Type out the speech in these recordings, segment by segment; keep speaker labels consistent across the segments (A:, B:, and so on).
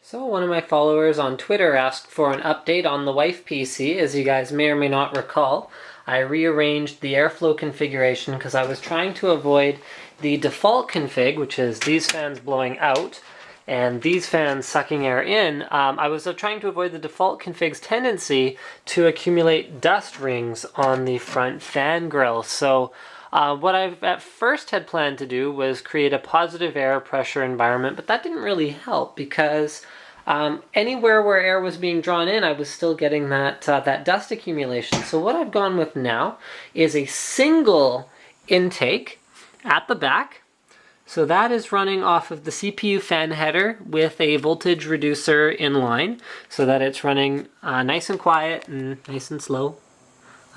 A: So one of my followers on Twitter asked for an update on the wife PC. As you guys may or may not recall, I rearranged the airflow configuration because I was trying to avoid the default config, which is these fans blowing out and these fans sucking air in. I was trying to avoid the default config's tendency to accumulate dust rings on the front fan grill. So what I at first had planned to do was create a positive air pressure environment, but that didn't really help because anywhere where air was being drawn in, I was still getting that dust accumulation. So what I've gone with now is a single intake at the back. So that is running off of the CPU fan header with a voltage reducer in line so that it's running nice and quiet and nice and slow.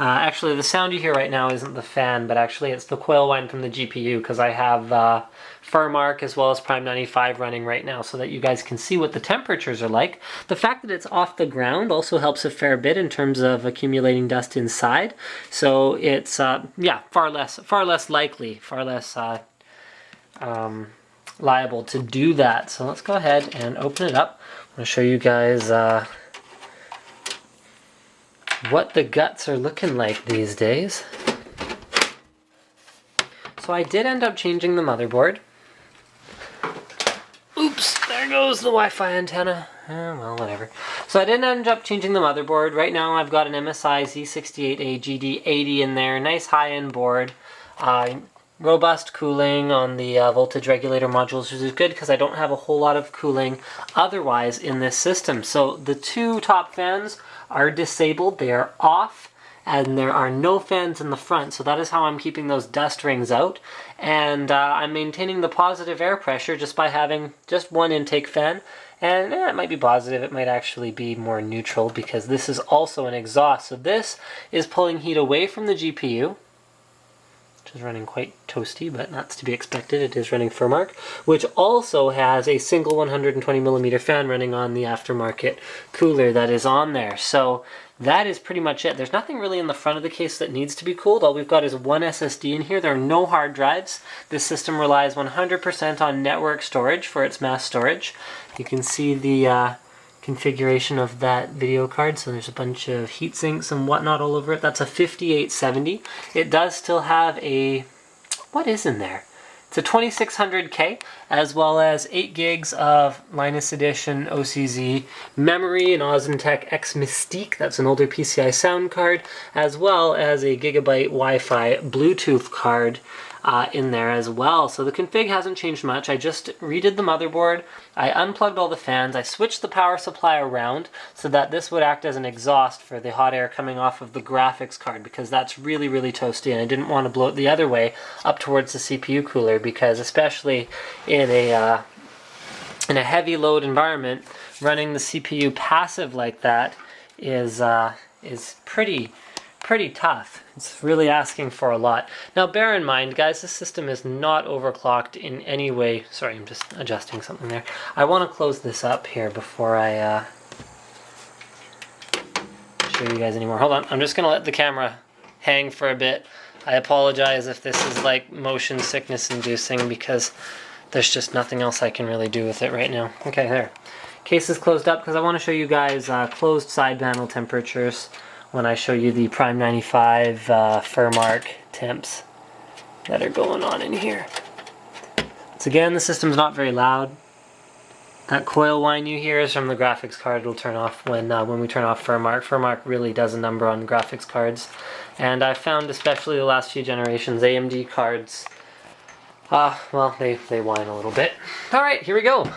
A: Actually, the sound you hear right now isn't the fan, but actually it's the coil whine from the GPU because I have Furmark as well as Prime 95 running right now so that you guys can see what the temperatures are like. The fact that it's off the ground also helps a fair bit in terms of accumulating dust inside. So it's, yeah, far less likely, far less liable to do that. So let's go ahead and open it up. I'm going to show you guys what the guts are looking like these days. So I did end up changing the motherboard. Oops, there goes the Wi-Fi antenna. Well, whatever. So I did end up changing the motherboard. Right now I've got an MSI Z68A GD80 in there. Nice high-end board. Robust cooling on the voltage regulator modules, which is good because I don't have a whole lot of cooling otherwise in this system. So the two top fans are disabled, they are off, and there are no fans in the front. So that is how I'm keeping those dust rings out. And I'm maintaining the positive air pressure just by having just one intake fan. And it might be positive, it might actually be more neutral because this is also an exhaust. So this is pulling heat away from the GPU, which is running quite toasty, but that's to be expected. It is running Furmark, which also has a single 120mm fan running on the aftermarket cooler that is on there. So that is pretty much it. There's nothing really in the front of the case that needs to be cooled. All we've got is one SSD in here. There are no hard drives. This system relies 100% on network storage for its mass storage. You can see the configuration of that video card. So there's a bunch of heat sinks and whatnot all over it. That's a 5870. It does still have a, what is in there? It's a 2600K, as well as 8 gigs of Linus Edition OCZ memory, an Osintech X Mystique, that's an older PCI sound card, as well as a gigabyte Wi-Fi Bluetooth card in there as well. So the config hasn't changed much. I just redid the motherboard, I unplugged all the fans, I switched the power supply around so that this would act as an exhaust for the hot air coming off of the graphics card because that's really, really toasty and I didn't want to blow it the other way up towards the CPU cooler because especially in a heavy load environment, running the CPU passive like that is pretty tough. It's really asking for a lot. Now bear in mind, guys, this system is not overclocked in any way. Sorry, I'm just adjusting something there. I want to close this up here before I show you guys anymore. Hold on, I'm just going to let the camera hang for a bit. I apologize if this is like motion sickness inducing because there's just nothing else I can really do with it right now. Okay, there. Case is closed up because I want to show you guys closed side panel temperatures when I show you the Prime 95 Furmark temps that are going on in here. So again, the system's not very loud. That coil whine you hear is from the graphics card. It'll turn off when we turn off Furmark. Furmark really does a number on graphics cards. And I've found, especially the last few generations, AMD cards, well, they whine a little bit. Alright, here we go.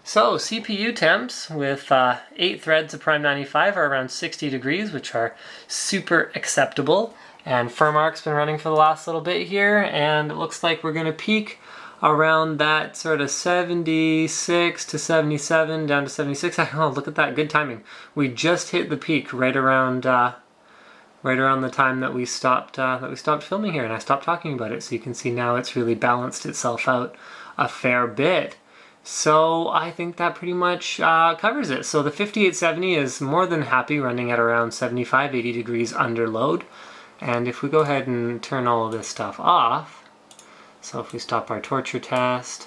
A: So, CPU temps with 8 threads of Prime 95 are around 60 degrees, which are super acceptable. And Furmark's been running for the last little bit here, and it looks like we're going to peak around that sort of 76 to 77, down to 76. Oh, look at that, good timing. We just hit the peak right around the time that we stopped filming here, and I stopped talking about it. So you can see now it's really balanced itself out a fair bit. So I think that pretty much covers it. So the 5870 is more than happy running at around 75-80 degrees under load. And if we go ahead and turn all of this stuff off, so if we stop our torture test,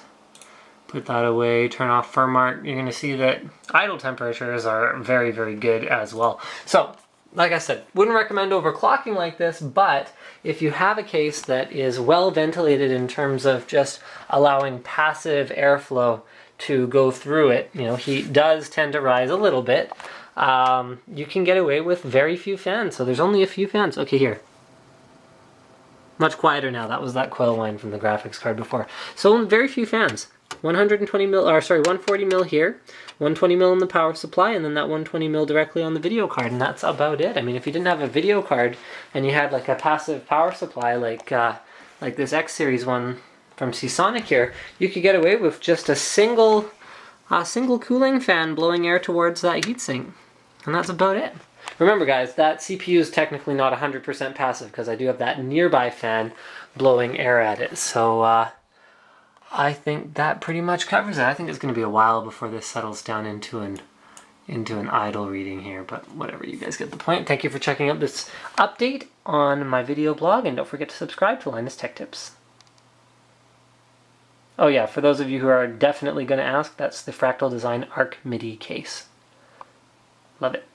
A: Put that away, turn off firm arc. You're going to see that idle temperatures are very, very good as well. So, like I said, wouldn't recommend overclocking like this, but if you have a case that is well ventilated in terms of just allowing passive airflow to go through it, you know, heat does tend to rise a little bit, you can get away with very few fans. So there's only a few fans. Okay, here. Much quieter now. That was that coil whine from the graphics card before. So very few fans. 120 mil, or sorry, 140 mil here, 120 mil in the power supply, and then that 120 mil directly on the video card, and that's about it. I mean, if you didn't have a video card and you had like a passive power supply like this X Series one from Seasonic here, you could get away with just a single cooling fan blowing air towards that heatsink, and that's about it. Remember guys, that CPU is technically not 100% passive because I do have that nearby fan blowing air at it, so I think that pretty much covers it. I think it's going to be a while before this settles down into an idle reading here, but whatever, you guys get the point. Thank you for checking out this update on my video blog, and don't forget to subscribe to Linus Tech Tips. Oh yeah, for those of you who are definitely going to ask, that's the Fractal Design Arc MIDI case. Love it.